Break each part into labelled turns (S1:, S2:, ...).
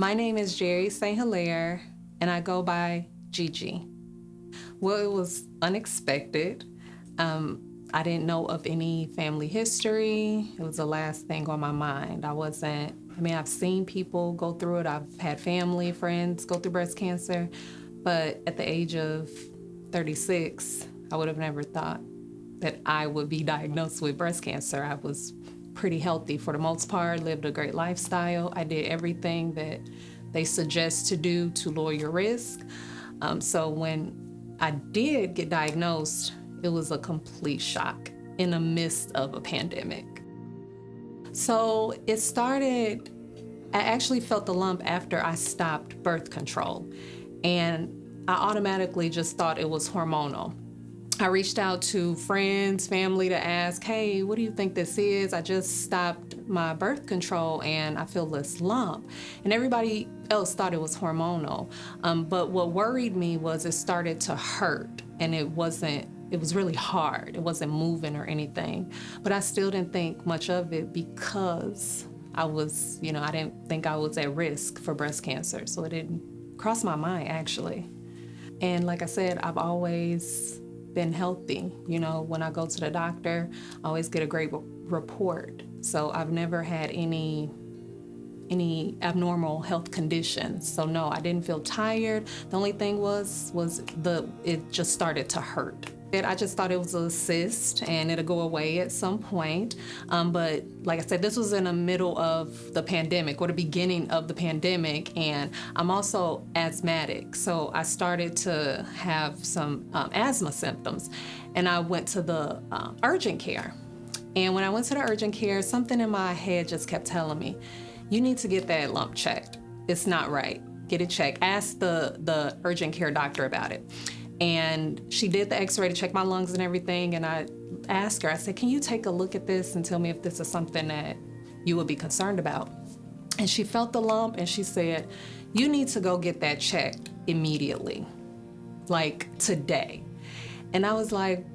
S1: My name is Jerry St. Hilaire, and I go by Gigi. Well, it was unexpected. I didn't know of any family history. It was the last thing on my mind. I've seen people go through it. I've had family, friends go through breast cancer. But at the age of 36, I would have never thought that I would be diagnosed with breast cancer. I was pretty healthy for the most part, lived a great lifestyle. I did everything that they suggest to do to lower your risk. So when I did get diagnosed, it was a complete shock in the midst of a pandemic. So it started, I actually felt the lump after I stopped birth control. And I automatically just thought it was hormonal. I reached out to friends, family to ask, hey, what do you think this is? I just stopped my birth control and I feel this lump. And everybody else thought it was hormonal. But what worried me was it started to hurt, and it was really hard. It wasn't moving or anything. But I still didn't think much of it because I didn't think I was at risk for breast cancer. So it didn't cross my mind, actually. And like I said, I've always been healthy. When I go to the doctor, I always get a great report. So I've never had any abnormal health conditions. So no, I didn't feel tired. The only thing was it just started to hurt. I just thought it was a cyst and it'll go away at some point. But like I said, this was in the middle of the pandemic or the beginning of the pandemic, and I'm also asthmatic. So I started to have some asthma symptoms, and I went to the urgent care. And when I went to the urgent care, something in my head just kept telling me, you need to get that lump checked. It's not right. Get it checked. Ask the urgent care doctor about it. And she did the x-ray to check my lungs and everything. And I asked her, I said, can you take a look at this and tell me if this is something that you would be concerned about? And she felt the lump and she said, you need to go get that checked immediately, like today. And I was like,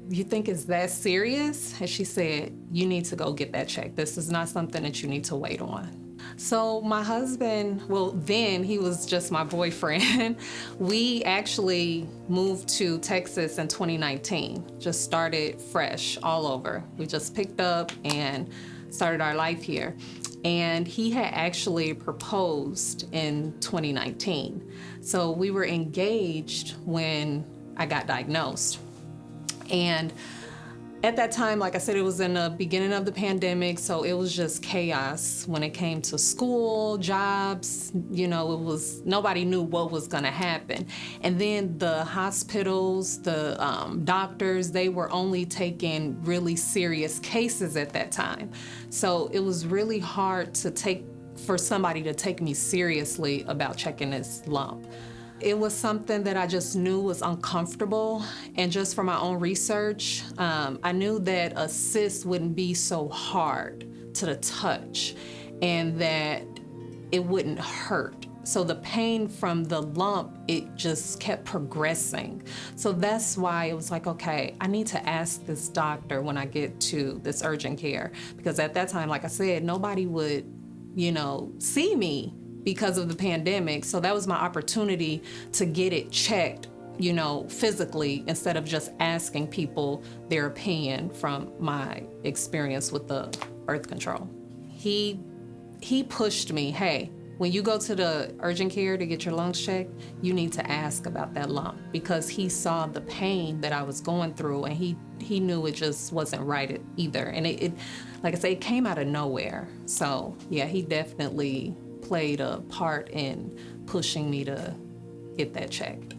S1: you think it's that serious? And she said, you need to go get that checked. This is not something that you need to wait on. So my husband, then he was just my boyfriend. We actually moved to Texas in 2019, just started fresh all over. We just picked up and started our life here. And he had actually proposed in 2019. So we were engaged when I got diagnosed. And at that time, like I said, it was in the beginning of the pandemic, so it was just chaos when it came to school, jobs. Nobody knew what was gonna happen. And then the hospitals, the doctors, they were only taking really serious cases at that time. So it was really hard for somebody to take me seriously about checking this lump. It was something that I just knew was uncomfortable, and just from my own research, I knew that a cyst wouldn't be so hard to the touch and that it wouldn't hurt. So the pain from the lump, it just kept progressing. So that's why it was like, okay, I need to ask this doctor when I get to this urgent care, because at that time, like I said, nobody would, see me because of the pandemic. So that was my opportunity to get it checked, physically, instead of just asking people their opinion from my experience with the birth control. He pushed me, hey, when you go to the urgent care to get your lungs checked, you need to ask about that lump, because he saw the pain that I was going through, and he knew it just wasn't right either. And it like I say, it came out of nowhere. So yeah, he definitely played a part in pushing me to get that checked.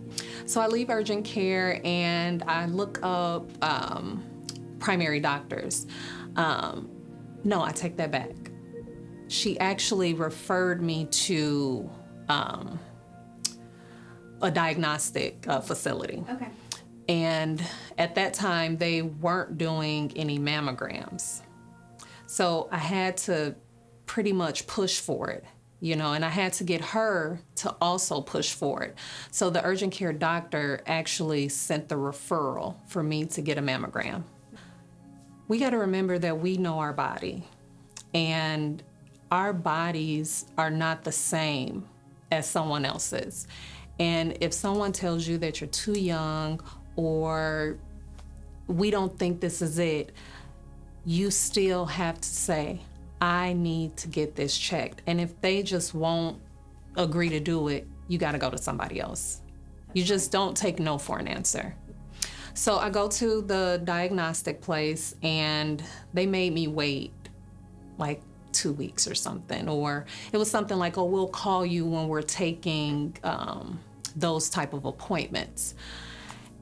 S1: So I leave urgent care and I look up primary doctors. No, I take that back. She actually referred me to a diagnostic facility.
S2: Okay.
S1: And at that time, they weren't doing any mammograms. So I had to pretty much push for it. And I had to get her to also push for it. So the urgent care doctor actually sent the referral for me to get a mammogram. We got to remember that we know our body, and our bodies are not the same as someone else's. And if someone tells you that you're too young or we don't think this is it, you still have to say, I need to get this checked. And if they just won't agree to do it, you got to go to somebody else. You just don't take no for an answer. So I go to the diagnostic place and they made me wait like 2 weeks or something. Or it was something like, oh, we'll call you when we're taking those type of appointments.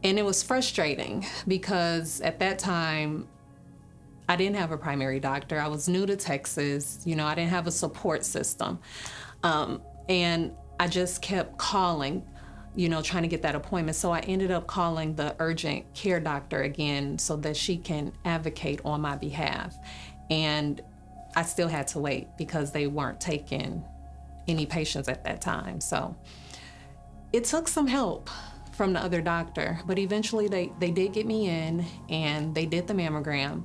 S1: And it was frustrating because at that time, I didn't have a primary doctor. I was new to Texas. You know, I didn't have a support system. And I just kept calling, you know, trying to get that appointment. So I ended up calling the urgent care doctor again so that she can advocate on my behalf. And I still had to wait because they weren't taking any patients at that time. So it took some help from the other doctor, but eventually they did get me in and they did the mammogram.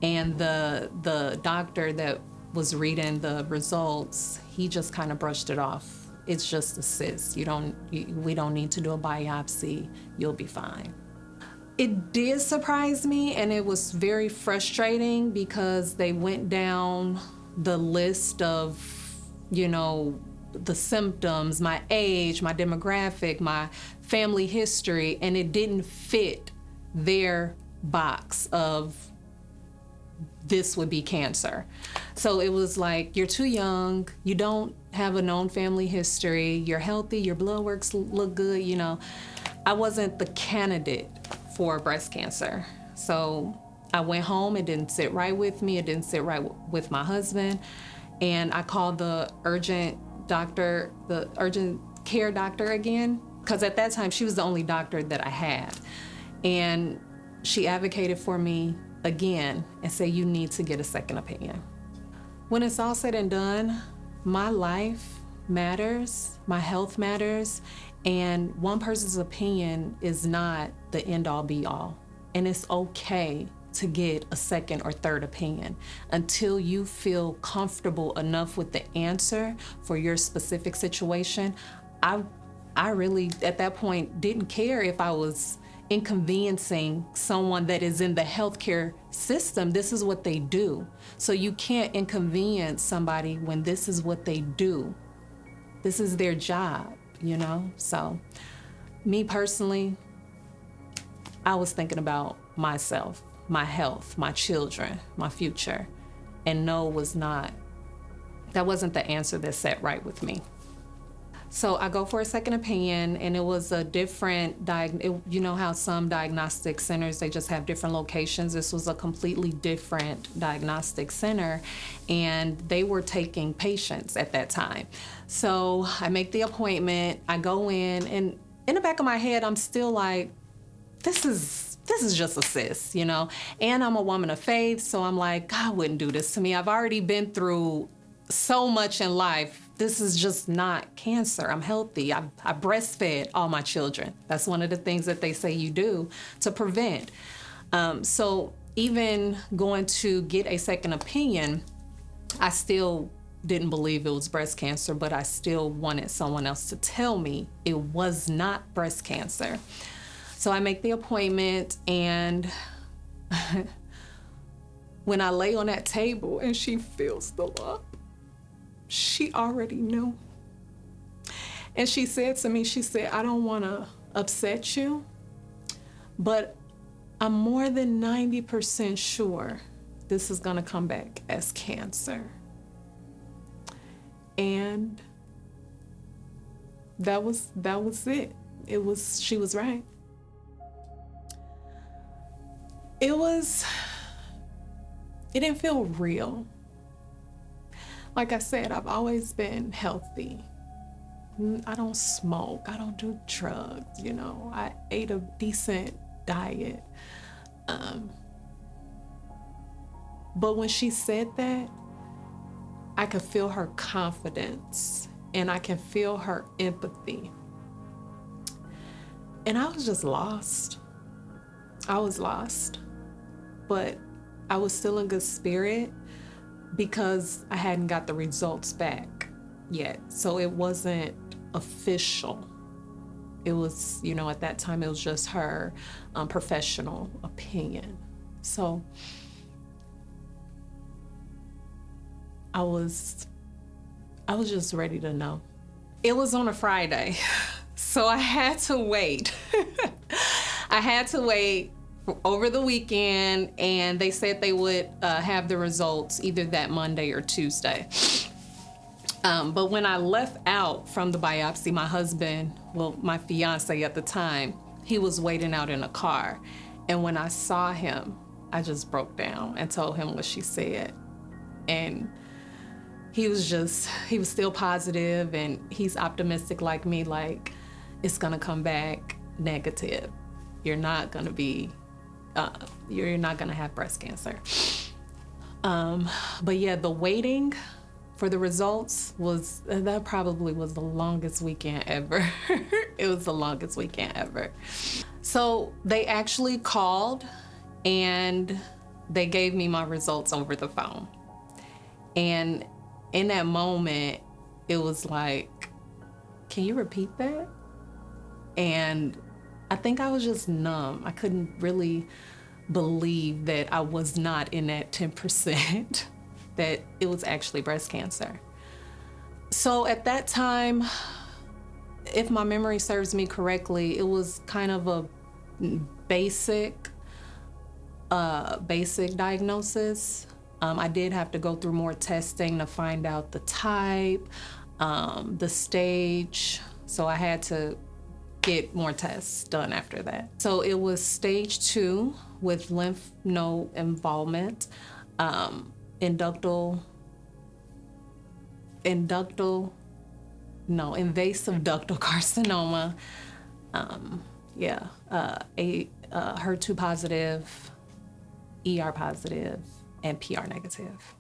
S1: And the doctor that was reading the results, he just kind of brushed it off. It's just a cyst. We don't need to do a biopsy. You'll be fine. It did surprise me, and it was very frustrating because they went down the list of, you know, the symptoms, my age, my demographic, my family history, and it didn't fit their box of this would be cancer. So it was like, you're too young, you don't have a known family history, you're healthy, your blood works look good, you know. I wasn't the candidate for breast cancer. So I went home, it didn't sit right with me, it didn't sit right with my husband, and I called the urgent care doctor again, because at that time she was the only doctor that I had. And she advocated for me again and said, you need to get a second opinion. When it's all said and done, my life matters, my health matters, and one person's opinion is not the end all be all. And it's okay to get a second or third opinion until you feel comfortable enough with the answer for your specific situation. I really, at that point, didn't care if I was inconveniencing someone that is in the healthcare system. This is what they do. So you can't inconvenience somebody when this is what they do. This is their job, you know? So me personally, I was thinking about myself, my health, my children, my future, and no that wasn't the answer that sat right with me. So I go for a second opinion, and it was a different, you know how some diagnostic centers, they just have different locations. This was a completely different diagnostic center, and they were taking patients at that time. So I make the appointment, I go in, and in the back of my head, I'm still like, this is just a cyst, you know? And I'm a woman of faith, so I'm like, God wouldn't do this to me. I've already been through so much in life. This is just not cancer. I'm healthy. I breastfed all my children. That's one of the things that they say you do to prevent. So even going to get a second opinion, I still didn't believe it was breast cancer, but I still wanted someone else to tell me it was not breast cancer. So I make the appointment, and when I lay on that table and she feels the lump, she already knew. And she said to me, she said, I don't want to upset you, but I'm more than 90% sure this is going to come back as cancer. And that was it. She was right. It didn't feel real. Like I said, I've always been healthy. I don't smoke, I don't do drugs, you know. I ate a decent diet. But when she said that, I could feel her confidence and I can feel her empathy. And I was just lost. I was lost, but I was still in good spirit because I hadn't got the results back yet. So it wasn't official. It was, at that time, it was just her professional opinion. So I was just ready to know. It was on a Friday, so I had to wait. I had to wait over the weekend, and they said they would have the results either that Monday or Tuesday. But when I left out from the biopsy, my husband, my fiancé at the time, he was waiting out in a car. And when I saw him, I just broke down and told him what she said. And he was still positive, and he's optimistic like me, like, it's gonna come back negative. You're not gonna have breast cancer. But yeah, the waiting for the results that probably was the longest weekend ever. It was the longest weekend ever. So they actually called and they gave me my results over the phone. And in that moment, it was like, can you repeat that? And I think I was just numb. I couldn't really believe that I was not in that 10%. That it was actually breast cancer. So at that time, if my memory serves me correctly, it was kind of a basic diagnosis. I did have to go through more testing to find out the type, the stage. So I had to get more tests done after that. So it was stage 2 with lymph node involvement. Invasive ductal carcinoma, HER2 positive, ER positive, and PR negative.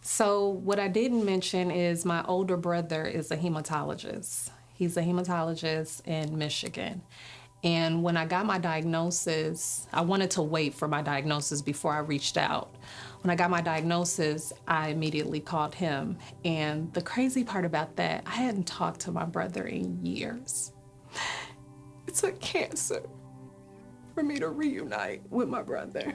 S1: So what I didn't mention is my older brother is a hematologist. He's a hematologist in Michigan. And when I got my diagnosis, I wanted to wait for my diagnosis before I reached out. When I got my diagnosis, I immediately called him. And the crazy part about that, I hadn't talked to my brother in years. It took cancer for me to reunite with my brother.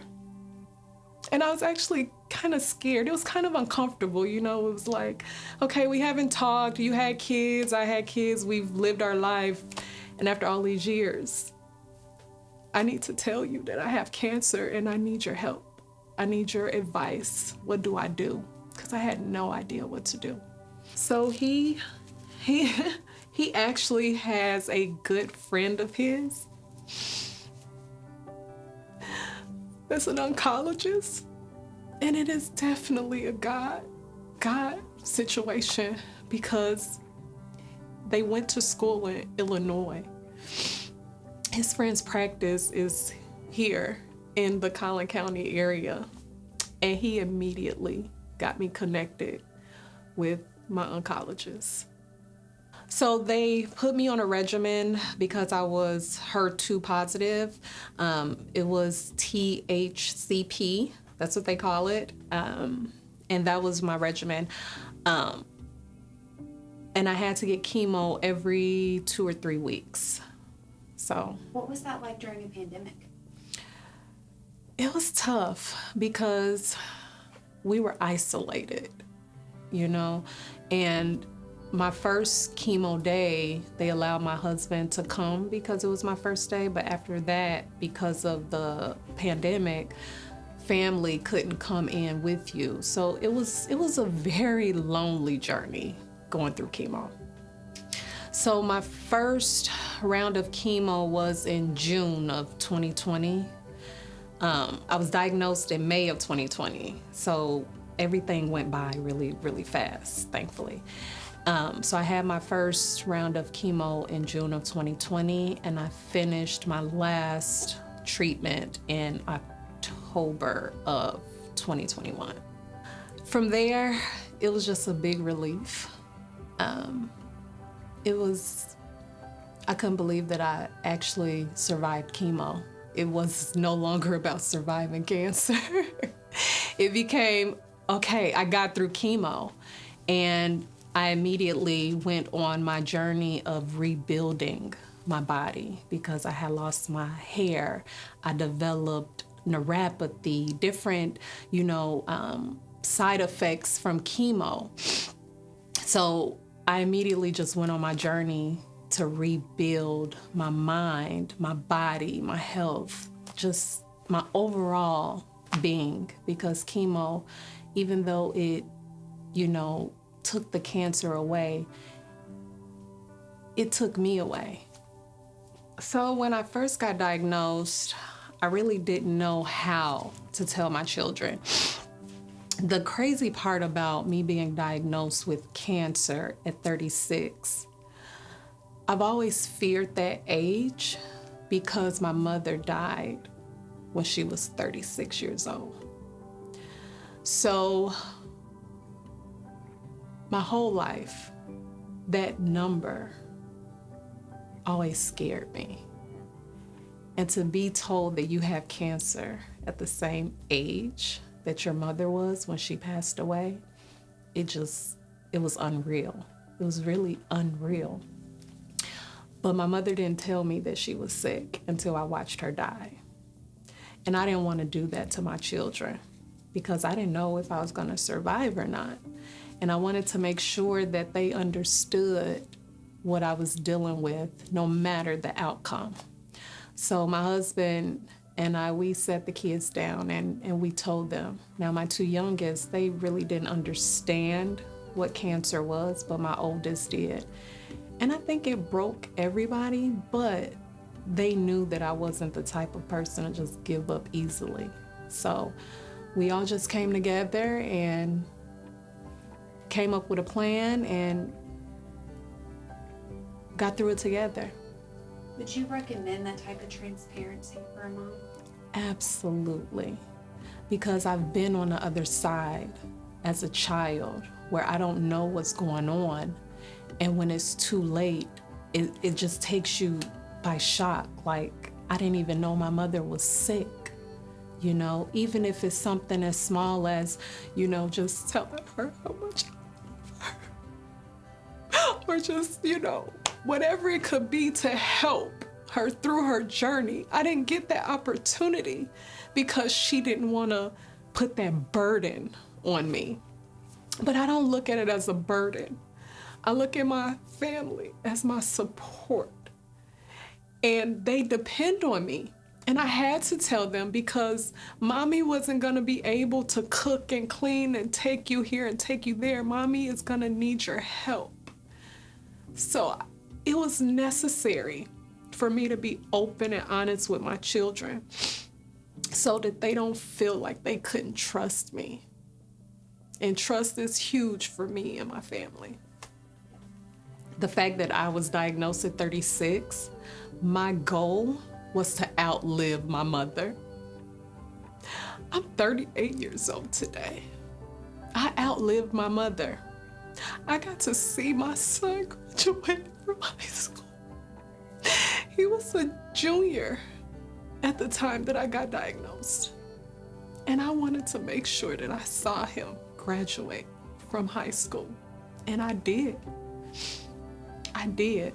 S1: And I was actually kind of scared. It was kind of uncomfortable, It was like, okay, we haven't talked. You had kids, I had kids. We've lived our life. And after all these years, I need to tell you that I have cancer and I need your help. I need your advice. What do I do? Because I had no idea what to do. So he actually has a good friend of his that's an oncologist. And it is definitely a God situation, because they went to school in Illinois. His friend's practice is here in the Collin County area. And he immediately got me connected with my oncologist. So they put me on a regimen because I was HER2 positive. It was THCP, that's what they call it. And that was my regimen. And I had to get chemo every 2 or 3 weeks. So.
S2: What was that like during a pandemic?
S1: It was tough because we were isolated, and my first chemo day, they allowed my husband to come because it was my first day. But after that, because of the pandemic, family couldn't come in with you. So it was a very lonely journey going through chemo. So my first round of chemo was in June of 2020. I was diagnosed in May of 2020. So everything went by really, really fast, thankfully. So I had my first round of chemo in June of 2020, and I finished my last treatment in October of 2021. From there, it was just a big relief. I couldn't believe that I actually survived chemo. It was no longer about surviving cancer. It became, okay, I got through chemo, and I immediately went on my journey of rebuilding my body because I had lost my hair. I developed neuropathy, different, side effects from chemo. So I immediately just went on my journey to rebuild my mind, my body, my health, just my overall being, because chemo, even though it, took the cancer away, it took me away. So when I first got diagnosed, I really didn't know how to tell my children. The crazy part about me being diagnosed with cancer at 36, I've always feared that age because my mother died when she was 36 years old. So my whole life, that number always scared me. And to be told that you have cancer at the same age that your mother was when she passed away, it was unreal. It was really unreal. But my mother didn't tell me that she was sick until I watched her die. And I didn't want to do that to my children because I didn't know if I was going to survive or not. And I wanted to make sure that they understood what I was dealing with, no matter the outcome. So my husband and I, we sat the kids down and we told them. Now, my two youngest, they really didn't understand what cancer was, but my oldest did. And I think it broke everybody, but they knew that I wasn't the type of person to just give up easily. So we all just came together and came up with a plan and got through it together.
S2: Would you recommend that type of transparency for a mom?
S1: Absolutely. Because I've been on the other side as a child where I don't know what's going on. And when it's too late, it just takes you by shock. Like, I didn't even know my mother was sick. Even if it's something as small as, just telling her how much I love her. Or just, whatever it could be to help her through her journey. I didn't get that opportunity because she didn't want to put that burden on me. But I don't look at it as a burden. I look at my family as my support. And they depend on me. And I had to tell them because mommy wasn't going to be able to cook and clean and take you here and take you there. Mommy is going to need your help. So it was necessary for me to be open and honest with my children so that they don't feel like they couldn't trust me. And trust is huge for me and my family. The fact that I was diagnosed at 36, my goal was to outlive my mother. I'm 38 years old today. I outlived my mother. I got to see my son graduate from high school. He was a junior at the time that I got diagnosed. And I wanted to make sure that I saw him graduate from high school. And I did. I did.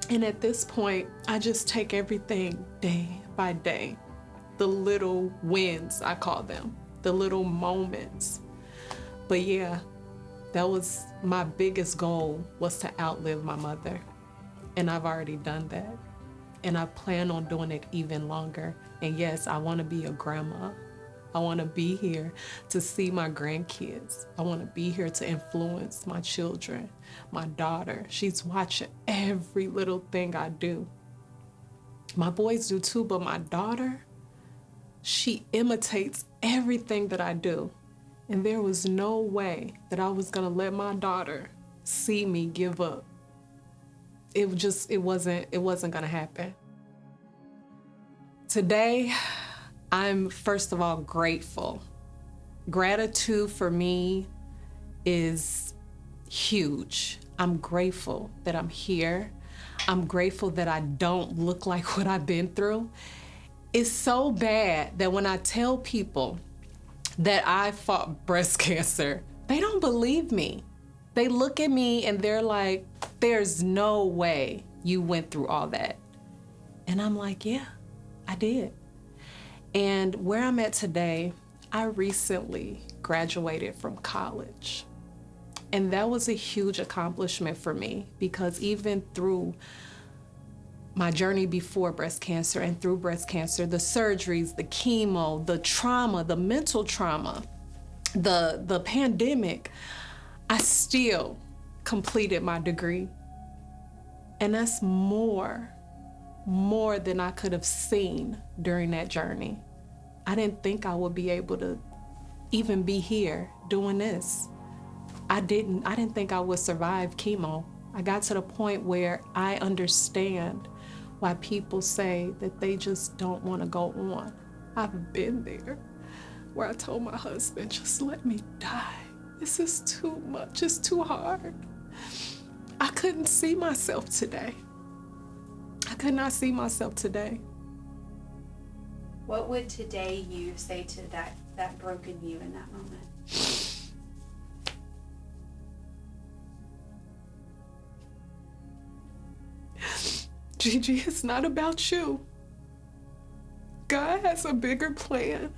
S1: And at this point, I just take everything day by day. The little wins, I call them, the little moments. But yeah, that was my biggest goal, was to outlive my mother. And I've already done that. And I plan on doing it even longer. And yes, I want to be a grandma. I want to be here to see my grandkids. I want to be here to influence my children. My daughter, she's watching every little thing I do. My boys do too, but my daughter, she imitates everything that I do. And there was no way that I was going to let my daughter see me give up. It wasn't going to happen. Today, I'm first of all grateful. Gratitude for me is huge. I'm grateful that I'm here. I'm grateful that I don't look like what I've been through. It's so bad that when I tell people that I fought breast cancer, they don't believe me. They look at me and they're like, there's no way you went through all that. And I'm like, yeah, I did. And where I'm at today, I recently graduated from college. And that was a huge accomplishment for me, because even through my journey before breast cancer and through breast cancer, the surgeries, the chemo, the trauma, the mental trauma, the pandemic, I still completed my degree. And that's more than I could have seen during that journey. I didn't think I would be able to even be here doing this. I didn't think I would survive chemo. I got to the point where I understand why people say that they just don't want to go on. I've been there, where I told my husband, just let me die. This is too much, it's too hard. I couldn't see myself today. I could not see myself today.
S2: What would today you say to that broken you in that moment?
S1: Gigi, it's not about you. God has a bigger plan.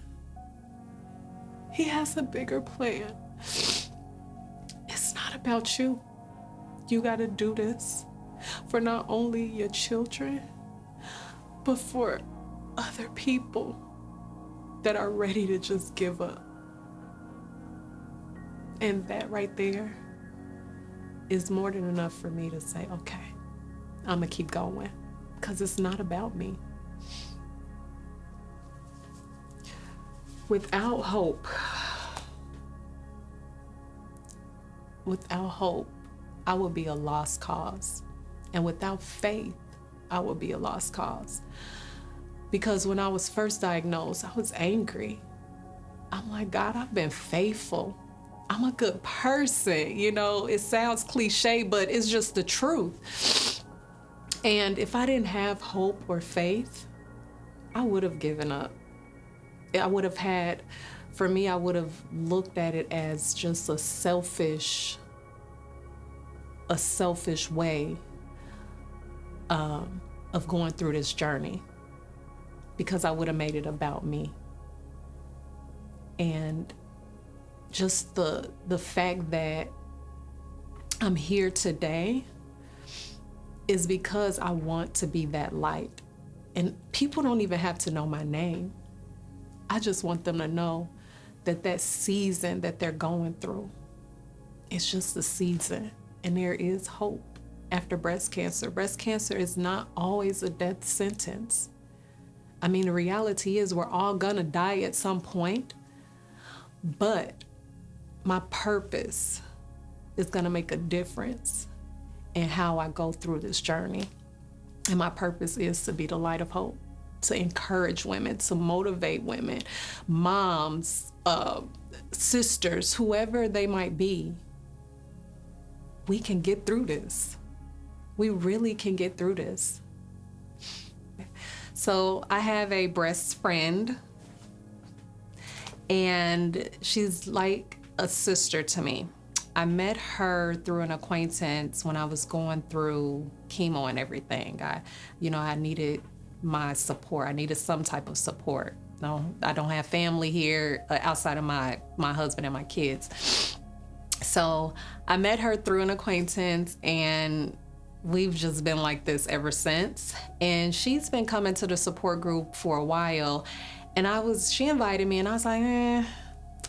S1: He has a bigger plan. It's not about you. You gotta do this for not only your children, but for other people that are ready to just give up. And that right there is more than enough for me to say, okay, I'm gonna keep going, because it's not about me. Without hope, I would be a lost cause. And without faith, I would be a lost cause. Because when I was first diagnosed, I was angry. I'm like, God, I've been faithful. I'm a good person. You know, it sounds cliche, but it's just the truth. And if I didn't have hope or faith, I would have given up. I would have looked at it as just a selfish way of going through this journey, because I would have made it about me. And just the fact that I'm here today is because I want to be that light. And people don't even have to know my name. I just want them to know that season that they're going through, it's just a season, and there is hope after breast cancer. Breast cancer is not always a death sentence. I mean, the reality is we're all gonna die at some point, but my purpose is gonna make a difference in how I go through this journey. And my purpose is to be the light of hope, to encourage women, to motivate women, moms, sisters, whoever they might be. We can get through this. We really can get through this. So I have a breast friend, and she's like a sister to me. I met her through an acquaintance when I was going through chemo and everything. I needed my support. I needed some type of support. No, I don't have family here outside of my husband and my kids. So I met her through an acquaintance, and we've just been like this ever since. And she's been coming to the support group for a while. And she invited me, and I was like, I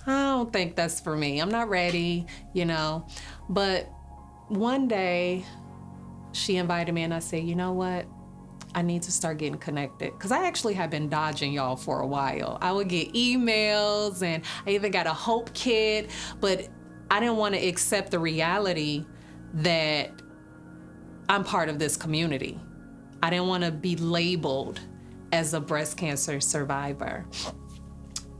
S1: don't think that's for me. I'm not ready, But one day she invited me, and I said, you know what? I need to start getting connected, because I actually have been dodging y'all for a while. I would get emails, and I even got a hope kit, but I didn't want to accept the reality that I'm part of this community. I didn't want to be labeled as a breast cancer survivor.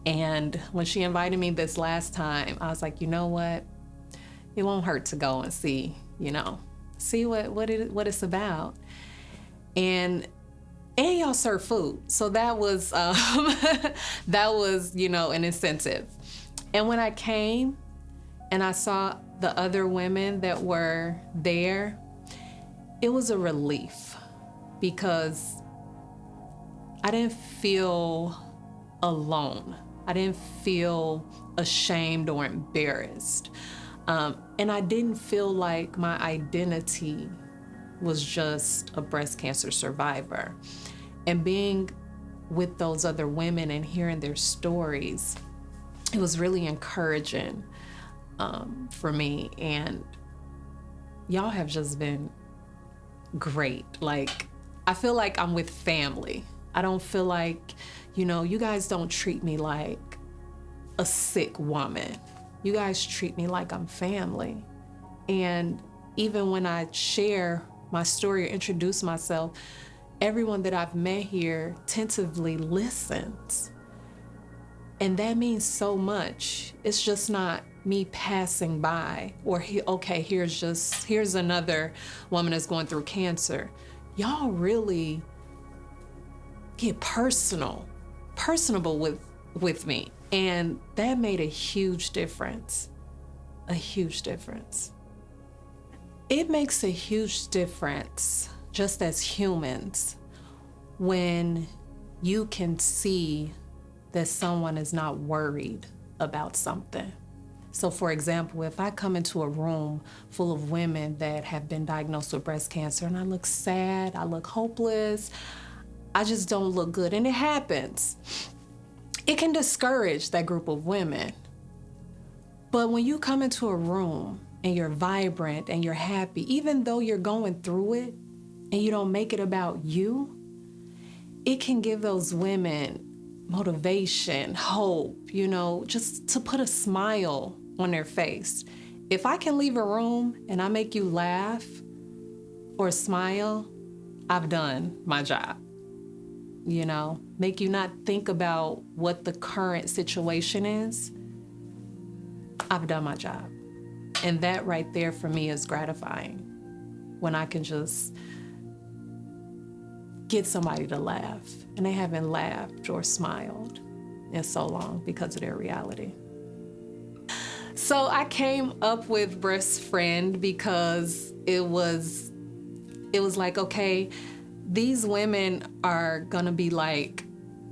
S1: And when she invited me this last time, I was like, you know what? It won't hurt to go and see what it's about. And y'all serve food. So that was, an incentive. And when I came and I saw the other women that were there, it was a relief because I didn't feel alone. I didn't feel ashamed or embarrassed. And I didn't feel like my identity was just a breast cancer survivor. And being with those other women and hearing their stories, it was really encouraging for me. And y'all have just been great. Like, I feel like I'm with family. I don't feel like, you guys don't treat me like a sick woman. You guys treat me like I'm family. And even when I share my story or introduce myself, everyone that I've met here tentatively listens. And that means so much. It's just not me passing by or, here's another woman that's going through cancer. Y'all really get personable with me. And that made a huge difference, a huge difference. It makes a huge difference just as humans when you can see that someone is not worried about something. So for example, if I come into a room full of women that have been diagnosed with breast cancer and I look sad, I look hopeless, I just don't look good, and it happens. It can discourage that group of women. But when you come into a room and you're vibrant and you're happy, even though you're going through it and you don't make it about you, it can give those women motivation, hope, just to put a smile on their face. If I can leave a room and I make you laugh or smile, I've done my job. Make you not think about what the current situation is, I've done my job. And that right there for me is gratifying, when I can just get somebody to laugh and they haven't laughed or smiled in so long because of their reality. So I came up with Breast Friend because it was like, okay, these women are gonna be like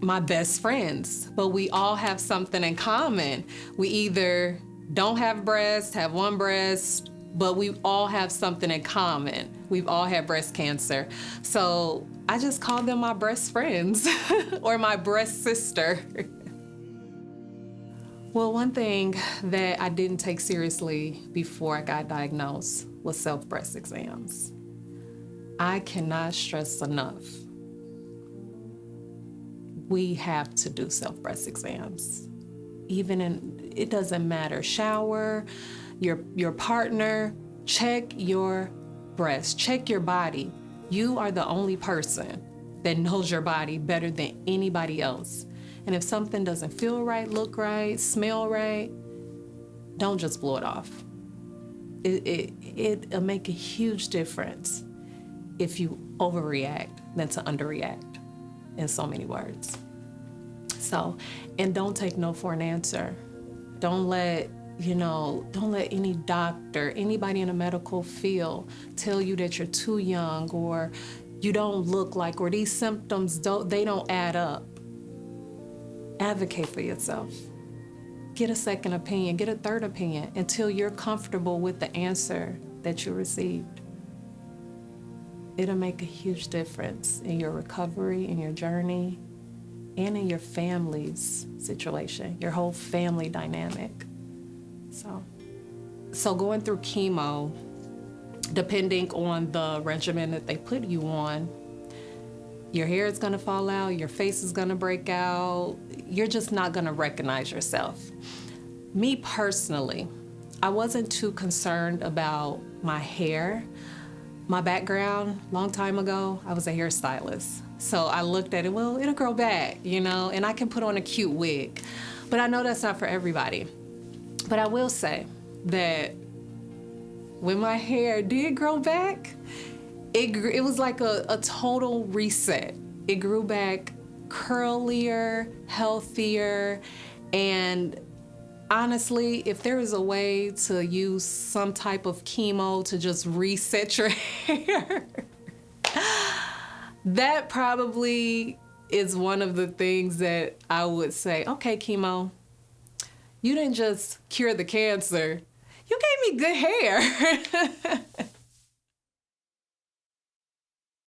S1: my best friends, but we all have something in common. We either don't have breasts, have one breast, but we all have something in common. We've all had breast cancer. So I just call them my breast friends or my breast sister. Well, one thing that I didn't take seriously before I got diagnosed was self-breast exams. I cannot stress enough, we have to do self-breast exams. It doesn't matter, shower, your partner, check your breast, check your body. You are the only person that knows your body better than anybody else. And if something doesn't feel right, look right, smell right, don't just blow it off. It'll make a huge difference if you overreact than to underreact, in so many words. So, and don't take no for an answer. Don't let any doctor, anybody in a medical field tell you that you're too young or you don't look like, or these symptoms don't add up. Advocate for yourself. Get a second opinion, get a third opinion until you're comfortable with the answer that you received. It'll make a huge difference in your recovery, in your journey, and in your family's situation, your whole family dynamic. So going through chemo, depending on the regimen that they put you on, your hair is gonna fall out, your face is gonna break out, you're just not gonna recognize yourself. Me personally, I wasn't too concerned about my hair. My background, long time ago, I was a hairstylist. So I looked at it, well, it'll grow back, and I can put on a cute wig. But I know that's not for everybody. But I will say that when my hair did grow back, it was like a total reset. It grew back curlier, healthier, and Honestly, if there is a way to use some type of chemo to just reset your hair, that probably is one of the things that I would say, okay, chemo, you didn't just cure the cancer, you gave me good hair.